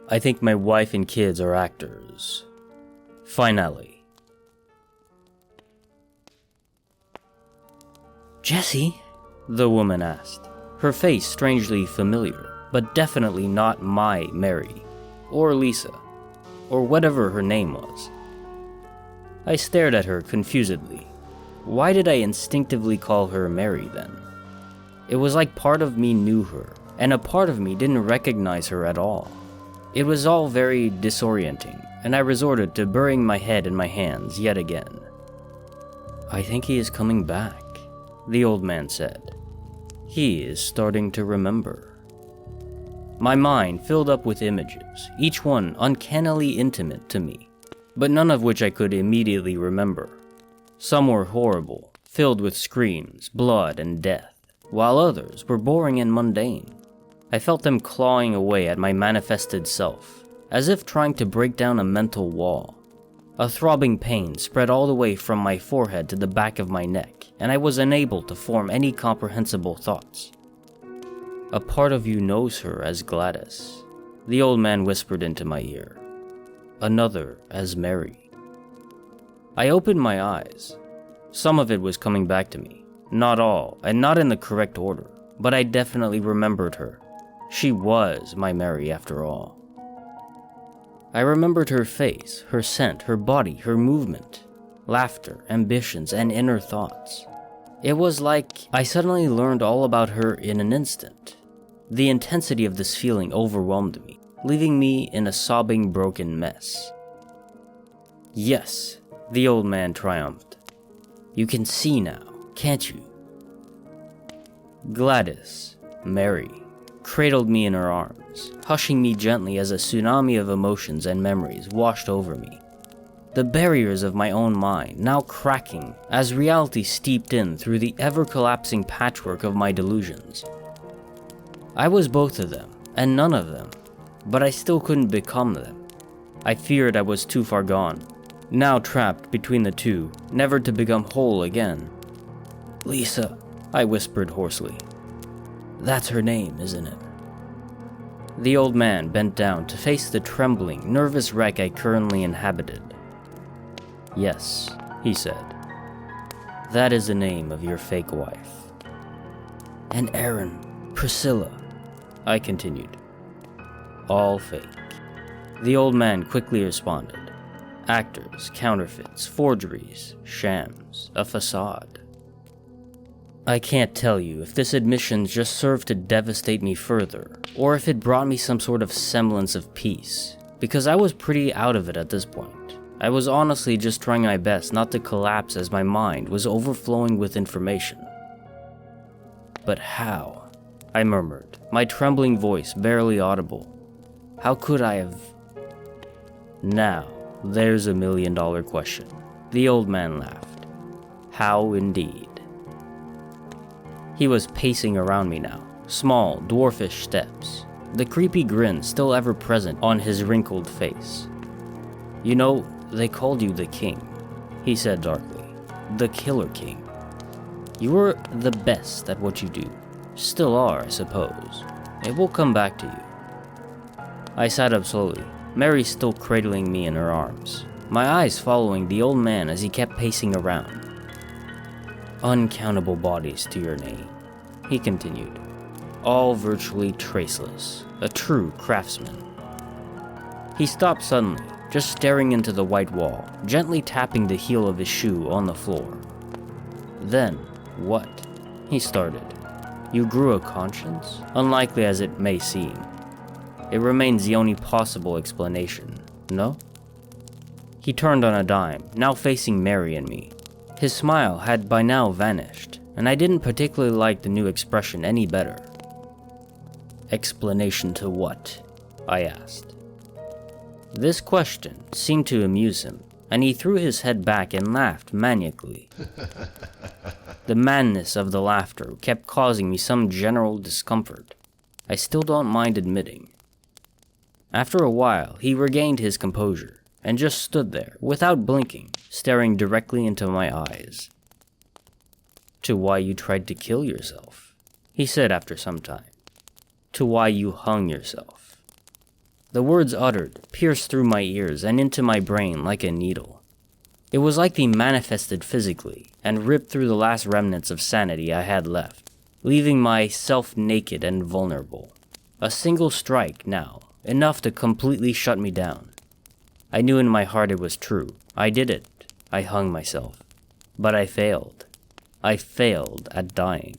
I think my wife and kids are actors. Finale. Jesse? The woman asked, her face strangely familiar, but definitely not my Mary, or Lisa, or whatever her name was. I stared at her confusedly. Why did I instinctively call her Mary then? It was like part of me knew her, and a part of me didn't recognize her at all. It was all very disorienting, and I resorted to burying my head in my hands yet again. I think he is coming back, the old man said. He is starting to remember. My mind filled up with images, each one uncannily intimate to me, but none of which I could immediately remember. Some were horrible, filled with screams, blood, and death, while others were boring and mundane. I felt them clawing away at my manifested self, as if trying to break down a mental wall. A throbbing pain spread all the way from my forehead to the back of my neck, and I was unable to form any comprehensible thoughts. A part of you knows her as Gladys, the old man whispered into my ear. Another as Mary. I opened my eyes. Some of it was coming back to me. Not all, and not in the correct order, but I definitely remembered her. She was my Mary after all. I remembered her face, her scent, her body, her movement, laughter, ambitions, and inner thoughts. It was like I suddenly learned all about her in an instant. The intensity of this feeling overwhelmed me, leaving me in a sobbing, broken mess. Yes, the old man triumphed. You can see now, can't you? Gladys, Mary, cradled me in her arms, hushing me gently as a tsunami of emotions and memories washed over me. The barriers of my own mind now cracking as reality steeped in through the ever-collapsing patchwork of my delusions. I was both of them, and none of them, but I still couldn't become them. I feared I was too far gone, now trapped between the two, never to become whole again. Lisa, I whispered hoarsely. That's her name, isn't it? The old man bent down to face the trembling, nervous wreck I currently inhabited. Yes, he said. That is the name of your fake wife. And Aaron, Priscilla, I continued. All fake. The old man quickly responded. Actors, counterfeits, forgeries, shams, a facade. I can't tell you if this admission just served to devastate me further, or if it brought me some sort of semblance of peace, because I was pretty out of it at this point. I was honestly just trying my best not to collapse as my mind was overflowing with information. But how? I murmured, my trembling voice barely audible. How could I have? Now, there's $1 million question. The old man laughed. How indeed? He was pacing around me now, small, dwarfish steps, the creepy grin still ever present on his wrinkled face. You know, they called you the king, he said darkly. The Killer King. You were the best at what you do. Still are, I suppose. It will come back to you. I sat up slowly, Mary still cradling me in her arms, my eyes following the old man as he kept pacing around. Uncountable bodies to your name, he continued, all virtually traceless, a true craftsman. He stopped suddenly, just staring into the white wall, gently tapping the heel of his shoe on the floor. Then, what? He started. You grew a conscience? Unlikely as it may seem. It remains the only possible explanation, no? He turned on a dime, now facing Mary and me. His smile had by now vanished, and I didn't particularly like the new expression any better. Explanation to what? I asked. This question seemed to amuse him, and he threw his head back and laughed maniacally. The madness of the laughter kept causing me some general discomfort. I still don't mind admitting. After a while, he regained his composure, and just stood there, without blinking, staring directly into my eyes. To why you tried to kill yourself, he said after some time. To why you hung yourself. The words uttered pierced through my ears and into my brain like a needle. It was like they manifested physically and ripped through the last remnants of sanity I had left, leaving myself naked and vulnerable. A single strike now, enough to completely shut me down. I knew in my heart it was true. I did it. I hung myself. But I failed. I failed at dying.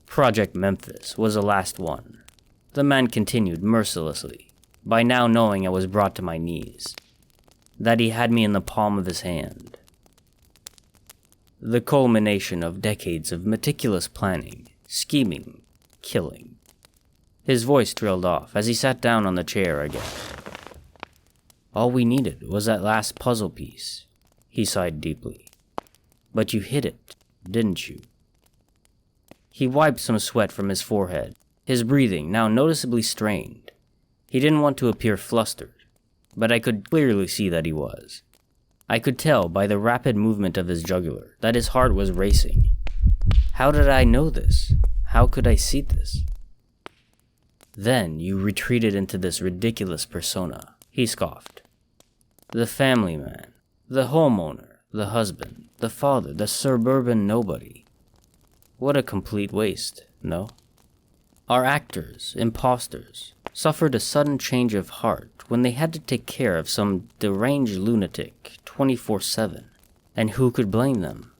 Project Memphis was the last one. The man continued mercilessly, by now knowing I was brought to my knees, that he had me in the palm of his hand. The culmination of decades of meticulous planning, scheming, killing. His voice trailed off as he sat down on the chair again. All we needed was that last puzzle piece. He sighed deeply. But you hit it, didn't you? He wiped some sweat from his forehead, his breathing now noticeably strained. He didn't want to appear flustered, but I could clearly see that he was. I could tell by the rapid movement of his jugular that his heart was racing. How did I know this? How could I see this? Then you retreated into this ridiculous persona, he scoffed. The family man, the homeowner, the husband, the father, the suburban nobody. What a complete waste, no? Our actors, imposters, suffered a sudden change of heart when they had to take care of some deranged lunatic 24/7, and who could blame them?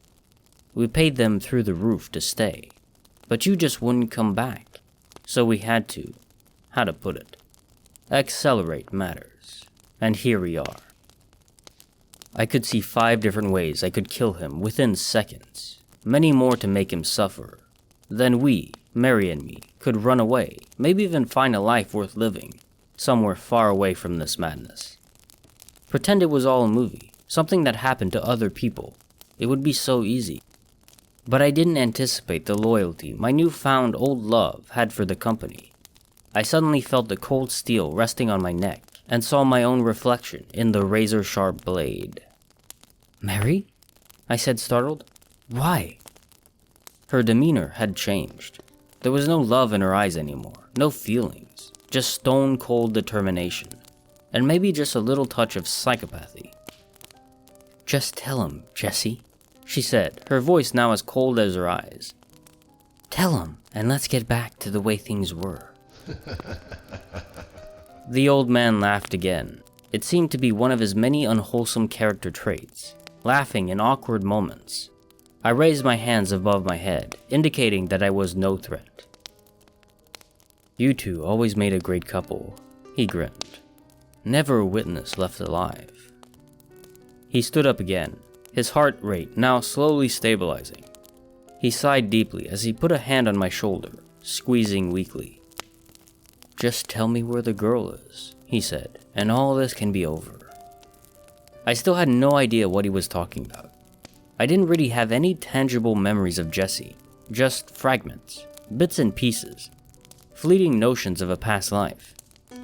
We paid them through the roof to stay, but you just wouldn't come back, so we had to, how to put it, accelerate matters, and here we are. I could see 5 different ways I could kill him within seconds, many more to make him suffer. Then we, Mary and me, could run away, maybe even find a life worth living, somewhere far away from this madness. Pretend it was all a movie, something that happened to other people. It would be so easy. But I didn't anticipate the loyalty my newfound old love had for the company. I suddenly felt the cold steel resting on my neck, and saw my own reflection in the razor-sharp blade. "Mary?" I said, startled. "Why?" Her demeanor had changed. There was no love in her eyes anymore, no feelings, just stone-cold determination, and maybe just a little touch of psychopathy. "Just tell him, Jesse," she said, her voice now as cold as her eyes. "Tell him, and let's get back to the way things were." The old man laughed again. It seemed to be one of his many unwholesome character traits, laughing in awkward moments. I raised my hands above my head, indicating that I was no threat. "You two always made a great couple," he grinned. "Never a witness left alive." He stood up again, his heart rate now slowly stabilizing. He sighed deeply as he put a hand on my shoulder, squeezing weakly. "Just tell me where the girl is," he said, "and all this can be over." I still had no idea what he was talking about. I didn't really have any tangible memories of Jesse, just fragments, bits and pieces, fleeting notions of a past life,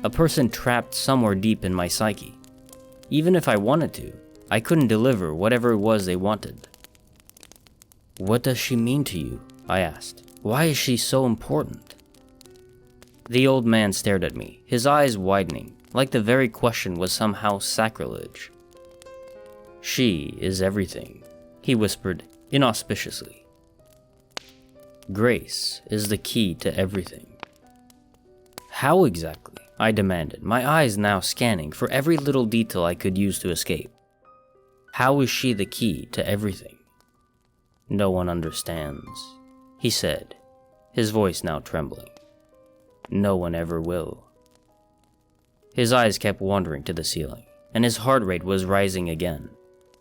a person trapped somewhere deep in my psyche. Even if I wanted to, I couldn't deliver whatever it was they wanted. "What does she mean to you?" I asked. "Why is she so important?" The old man stared at me, his eyes widening, like the very question was somehow sacrilege. "She is everything," he whispered inauspiciously. "Grace is the key to everything." "How exactly?" I demanded, my eyes now scanning for every little detail I could use to escape. "How is she the key to everything?" "No one understands," he said, his voice now trembling. "No one ever will." His eyes kept wandering to the ceiling, and his heart rate was rising again.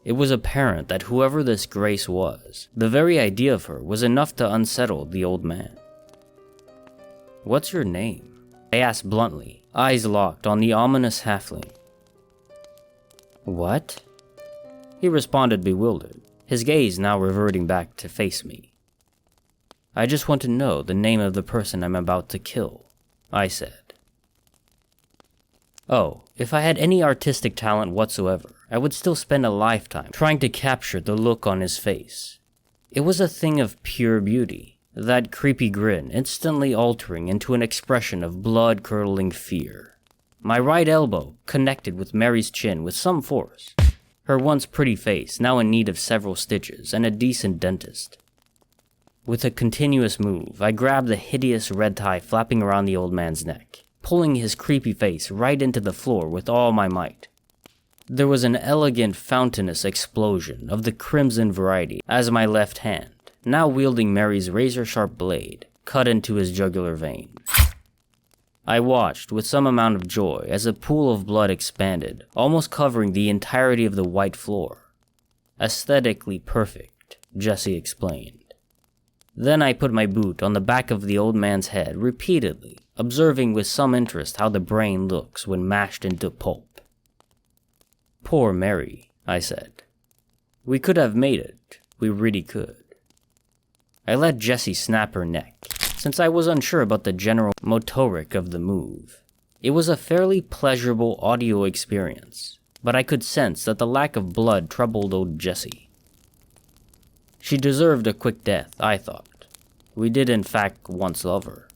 It was apparent that whoever this Grace was, the very idea of her was enough to unsettle the old man. "What's your name?" I asked bluntly, eyes locked on the ominous halfling. "What?" He responded bewildered, his gaze now reverting back to face me. "I just want to know the name of the person I'm about to kill," I said. Oh, if I had any artistic talent whatsoever, I would still spend a lifetime trying to capture the look on his face. It was a thing of pure beauty, that creepy grin instantly altering into an expression of blood-curdling fear. My right elbow connected with Mary's chin with some force. Her once pretty face now in need of several stitches and a decent dentist. With a continuous move, I grabbed the hideous red tie flapping around the old man's neck, pulling his creepy face right into the floor with all my might. There was an elegant fountainous explosion of the crimson variety as my left hand, now wielding Mary's razor-sharp blade, cut into his jugular vein. I watched with some amount of joy as a pool of blood expanded, almost covering the entirety of the white floor. Aesthetically perfect, Jesse explained. Then I put my boot on the back of the old man's head repeatedly, observing with some interest how the brain looks when mashed into pulp. Poor Mary, I said. We could have made it, we really could. I let Jessie snap her neck, since I was unsure about the general motoric of the move. It was a fairly pleasurable audio experience, but I could sense that the lack of blood troubled old Jessie. She deserved a quick death, I thought. We did in fact once love her.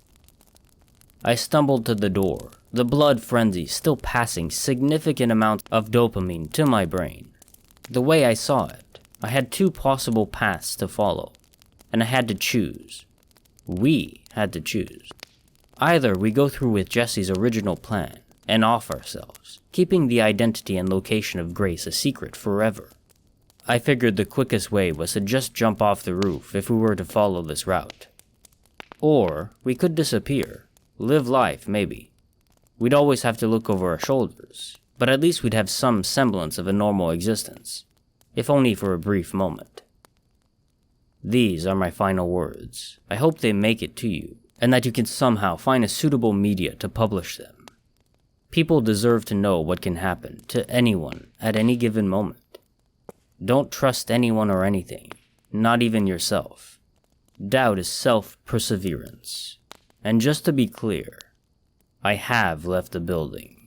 I stumbled to the door, the blood frenzy still passing significant amounts of dopamine to my brain. The way I saw it, I had two possible paths to follow, and I had to choose. We had to choose. Either we go through with Jesse's original plan and off ourselves, keeping the identity and location of Grace a secret forever. I figured the quickest way was to just jump off the roof if we were to follow this route. Or we could disappear, live life maybe. We'd always have to look over our shoulders, but at least we'd have some semblance of a normal existence, if only for a brief moment. These are my final words. I hope they make it to you, and that you can somehow find a suitable media to publish them. People deserve to know what can happen to anyone at any given moment. Don't trust anyone or anything, not even yourself. Doubt is self-perseverance. And just to be clear, I have left the building.